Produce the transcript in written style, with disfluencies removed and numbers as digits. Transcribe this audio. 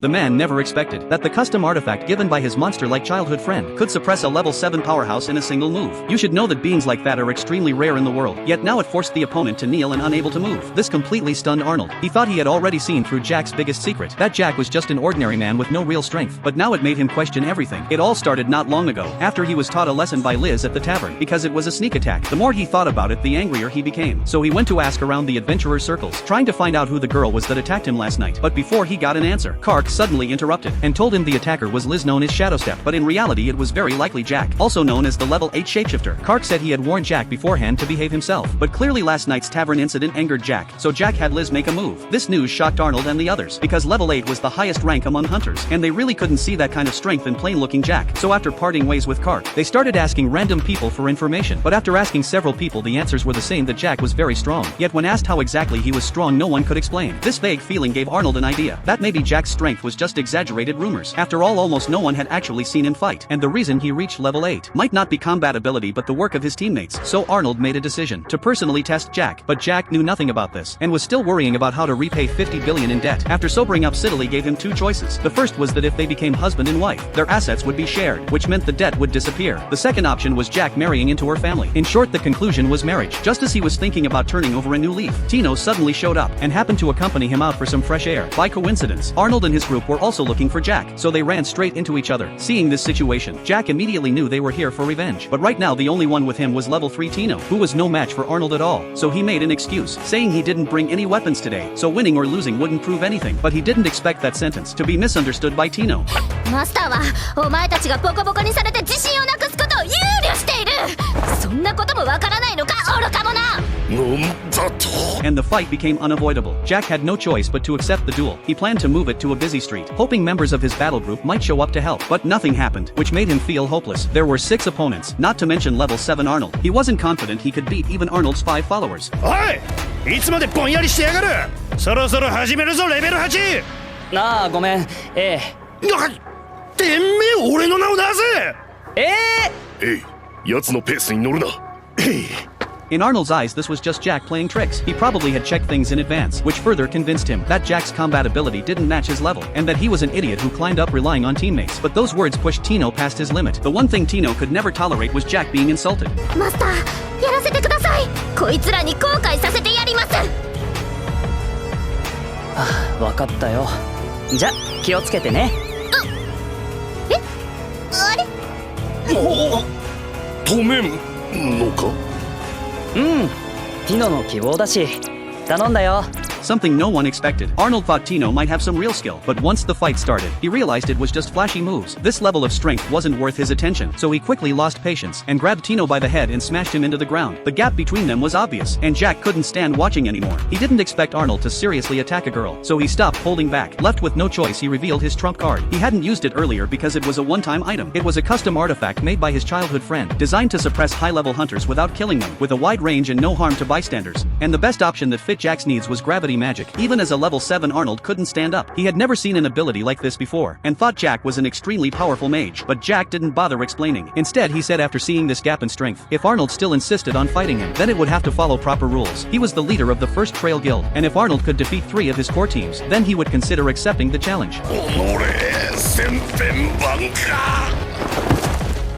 The man never expected that the custom artifact given by his monster-like childhood friend could suppress a level 7 powerhouse in a single move. You should know that beings like that are extremely rare in the world, yet now it forced the opponent to kneel and unable to move. This completely stunned Arnold. He thought he had already seen through Jack's biggest secret, that Jack was just an ordinary man with no real strength, but now it made him question everything. It all started not long ago, after he was taught a lesson by Liz at the tavern, because it was a sneak attack. The more he thought about it, the angrier he became. So he went to ask around the adventurer circles, trying to find out who the girl was that attacked him last night. But before he got an answer, Kark suddenly interrupted and told him the attacker was Liz, known as Shadowstep, but in reality it was very likely Jack, also known as the level 8 shapeshifter. Kark said he had warned Jack beforehand to behave himself, but clearly last night's tavern incident angered Jack, so Jack had Liz make a move. This news shocked Arnold and the others, because level 8 was the highest rank among hunters, and they really couldn't see that kind of strength in plain-looking Jack. So after parting ways with Kark, they started asking random people for information, but after asking several people the answers were the same, that Jack was very strong, yet when asked how exactly he was strong no one could explain. This vague feeling gave Arnold an idea, that maybe Jack's strength was just exaggerated rumors. After all, almost no one had actually seen him fight, and the reason he reached level 8 might not be combat ability but the work of his teammates. So Arnold made a decision to personally test Jack, but Jack knew nothing about this, and was still worrying about how to repay 50 billion in debt. After sobering up, Siddeley gave him two choices. The first was that if they became husband and wife, their assets would be shared, which meant the debt would disappear. The second option was Jack marrying into her family. In short, the conclusion was marriage. Just as he was thinking about turning over a new leaf, Tino suddenly showed up, and happened to accompany him out for some fresh air. By coincidence, Arnold and his group were also looking for Jack, so they ran straight into each other. Seeing this situation, Jack immediately knew they were here for revenge, but right now the only one with him was level 3 Tino, who was no match for Arnold at all. So he made an excuse, saying he didn't bring any weapons today, so winning or losing wouldn't prove anything. But he didn't expect that sentence to be misunderstood by Tino. マスターはお前たちがボコボコにされて自信をなくすことを憂慮している。そんなこともわからないのか、愚か者。 And the fight became unavoidable. Jack had no choice but to accept the duel. He planned to move it to a busy street, hoping members of his battle group might show up to help, but nothing happened, which made him feel hopeless. There were 6 opponents, not to mention level 7 Arnold. He wasn't confident he could beat even Arnold's 5 followers. おい、いつまでぼんやりしてやがる。そろそろ始めるぞ、レベル8。なあ、ごめん。てめえ、俺の名を出せ。奴のペースに乗るな。In Arnold's eyes, this was just Jack playing tricks. He probably had checked things in advance, which further convinced him that Jack's combat ability didn't match his level, and that he was an idiot who climbed up relying on teammates. But those words pushed Tino past his limit. The one thing Tino could never tolerate was Jack being insulted. マスター、やらせてください。こいつらに後悔させてやります。あ、わかったよ。じゃ、気をつけてね。あれ？止めんのか？うん、ティノの希望だし、頼んだよ。 Something no one expected. Arnold thought Tino might have some real skill, but once the fight started, he realized it was just flashy moves. This level of strength wasn't worth his attention, so he quickly lost patience and grabbed Tino by the head and smashed him into the ground. The gap between them was obvious, and Jack couldn't stand watching anymore. He didn't expect Arnold to seriously attack a girl, so he stopped holding back. Left with no choice, he revealed his trump card. He hadn't used it earlier because it was a one-time item. It was a custom artifact made by his childhood friend, designed to suppress high-level hunters without killing them, with a wide range and no harm to bystanders. And the best option that fit Jack's needs was gravity magic. Even as a level 7 Arnold couldn't stand up. He had never seen an ability like this before, and thought Jack was an extremely powerful mage. But Jack didn't bother explaining. Instead, he said after seeing this gap in strength, if Arnold still insisted on fighting him, then it would have to follow proper rules. He was the leader of the first Trail Guild, and if Arnold could defeat 3 of his core teams, then he would consider accepting the challenge.